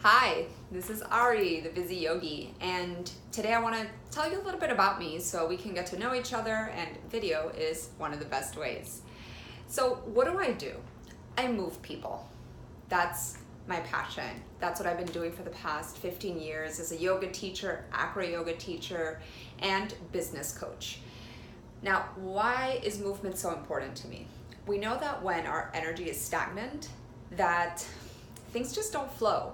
Hi, this is Ari, the Busy Yogi, and today I want to tell you a little bit about me so we can get to know each other, and video is one of the best ways. So what do? I move people. That's my passion. That's what I've been doing for the past 15 years as a yoga teacher, acro yoga teacher, and business coach. Now, why is movement so important to me? We know that when our energy is stagnant, that things just don't flow.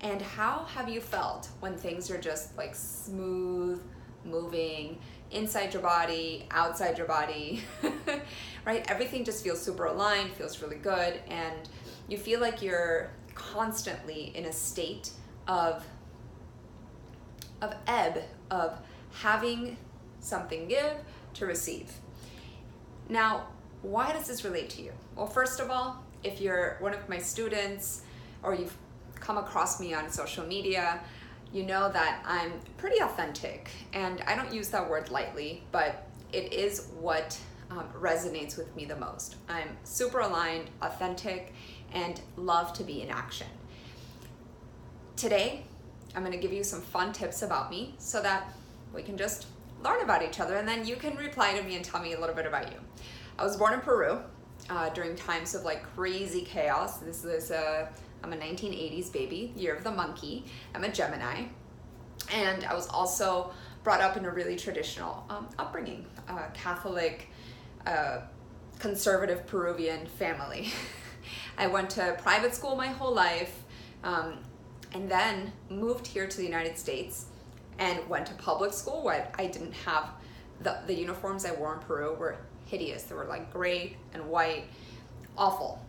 And how have you felt when things are just like smooth, moving, inside your body, outside your body, right? Everything just feels super aligned, feels really good, and you feel like you're constantly in a state of ebb, of having something give to receive. Now, why does this relate to you? Well, first of all, if you're one of my students or you've come across me on social media, you know that I'm pretty authentic, and I don't use that word lightly, but it is what resonates with me the most. I'm super aligned, authentic, and love to be in action. Today, I'm going to give you some fun tips about me so that we can just learn about each other, and then you can reply to me and tell me a little bit about you. I was born in Peru during times of like crazy chaos. I'm a 1980s baby, year of the monkey. I'm a Gemini. And I was also brought up in a really traditional upbringing, Catholic, conservative Peruvian family. I went to private school my whole life, and then moved here to the United States and went to public school where I didn't have the uniforms I wore in Peru were hideous. They were like gray and white, awful.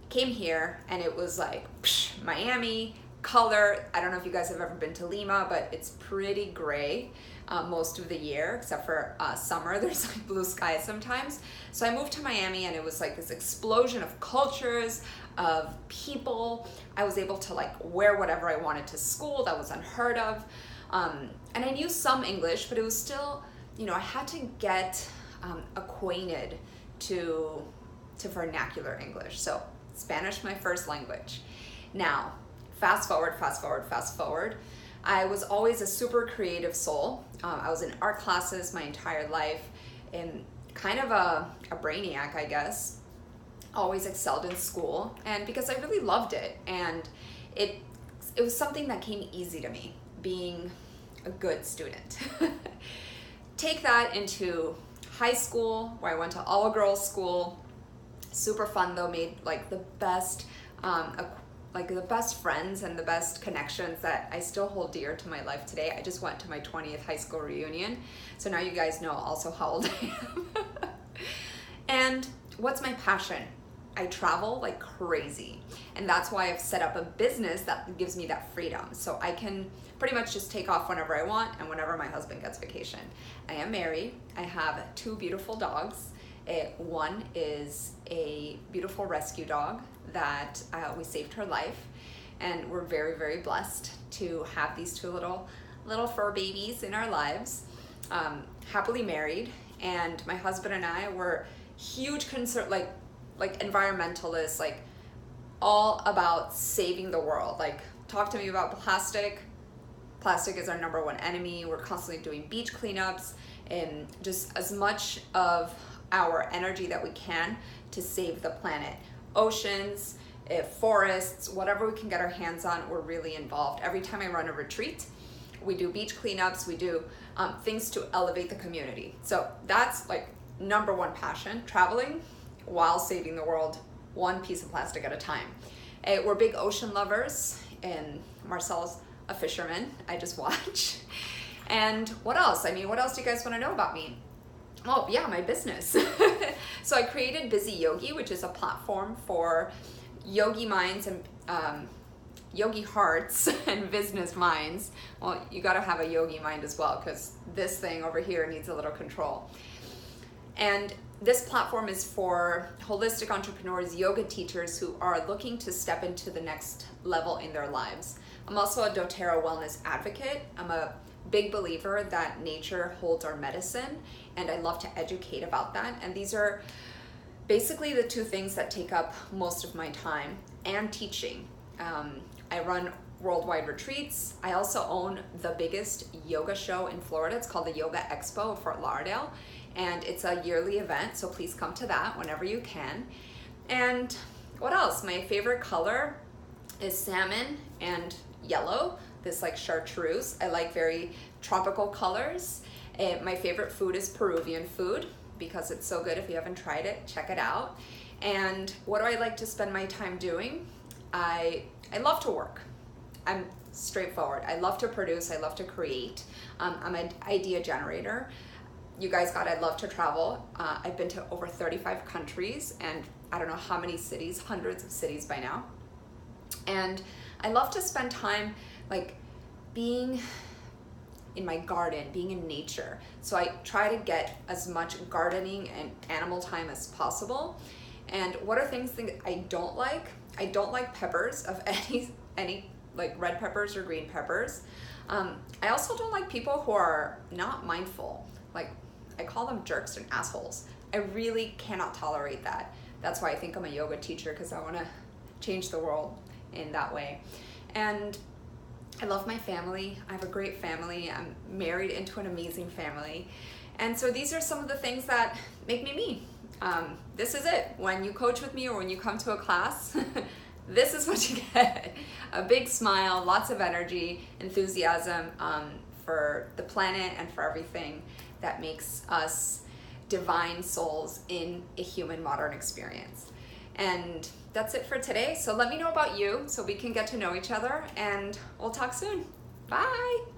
Came here and it was like Miami color. I don't know if you guys have ever been to Lima, but it's pretty gray most of the year except for summer. There's like blue skies sometimes. So I moved to Miami and it was like this explosion of cultures, of people. I was able to like wear whatever I wanted to school. That was unheard of. And I knew some English, but it was still, I had to get acquainted to vernacular English. So Spanish, my first language. Now, fast forward. I was always a super creative soul. I was in art classes my entire life, and kind of a brainiac, I guess. Always excelled in school, and because I really loved it, and it was something that came easy to me, being a good student. Take that into high school, where I went to all-girls school. Super fun though, made like the best friends and the best connections that I still hold dear to my life today. I just went to my 20th high school reunion, so now you guys know also how old I am. And what's my passion? I travel like crazy, and that's why I've set up a business that gives me that freedom, so I can pretty much just take off whenever I want and whenever my husband gets vacation. I am married. I have 2 beautiful dogs. One is a beautiful rescue dog that we saved her life, and we're very, very blessed to have these 2 little fur babies in our lives. Happily married, and my husband and I were huge like environmentalists, like all about saving the world. Like, talk to me about plastic. Plastic is our number 1 enemy. We're constantly doing beach cleanups and just as much of our energy that we can to save the planet. Oceans, forests, whatever we can get our hands on, we're really involved. Every time I run a retreat, we do beach cleanups, we do things to elevate the community. So that's like number 1 passion, traveling while saving the world, 1 piece of plastic at a time. We're big ocean lovers, and Marcel's a fisherman, I just watch. And what else? What else do you guys want to know about me? Oh yeah, my business. So I created Busy Yogi, which is a platform for yogi minds and yogi hearts and business minds. Well, you gotta have a yogi mind as well, because this thing over here needs a little control. And this platform is for holistic entrepreneurs, yoga teachers who are looking to step into the next level in their lives. I'm also a doTERRA wellness advocate. I'm a big believer that nature holds our medicine, and I love to educate about that. And these are basically the 2 things that take up most of my time, and teaching. I I run worldwide retreats. I also own the biggest yoga show in Florida. It's called the Yoga Expo of Fort Lauderdale, and it's a yearly event, so please come to that whenever you can. And what else? My favorite color is salmon and yellow, this like chartreuse. I like very tropical colors. My favorite food is Peruvian food because it's so good. If you haven't tried it, check it out. And what do I like to spend my time doing? I love to work. I'm straightforward. I love to produce. I love to create. I'm an idea generator. You guys got I love to travel. I've been to over 35 countries and I don't know how many cities, hundreds of cities by now. And I love to spend time like being in my garden, being in nature. So I try to get as much gardening and animal time as possible. And what are things that I don't like? I don't like peppers of any like red peppers or green peppers. I also don't like people who are not mindful. Like I call them jerks and assholes. I really cannot tolerate that. That's why I think I'm a yoga teacher, because I want to change the world in that way. And I love my family. I have a great family. I'm married into an amazing family. And so these are some of the things that make me me. This is it. When you coach with me or when you come to a class, this is what you get. A big smile, lots of energy, enthusiasm for the planet and for everything that makes us divine souls in a human modern experience. And that's it for today. So let me know about you so we can get to know each other, and we'll talk soon. Bye.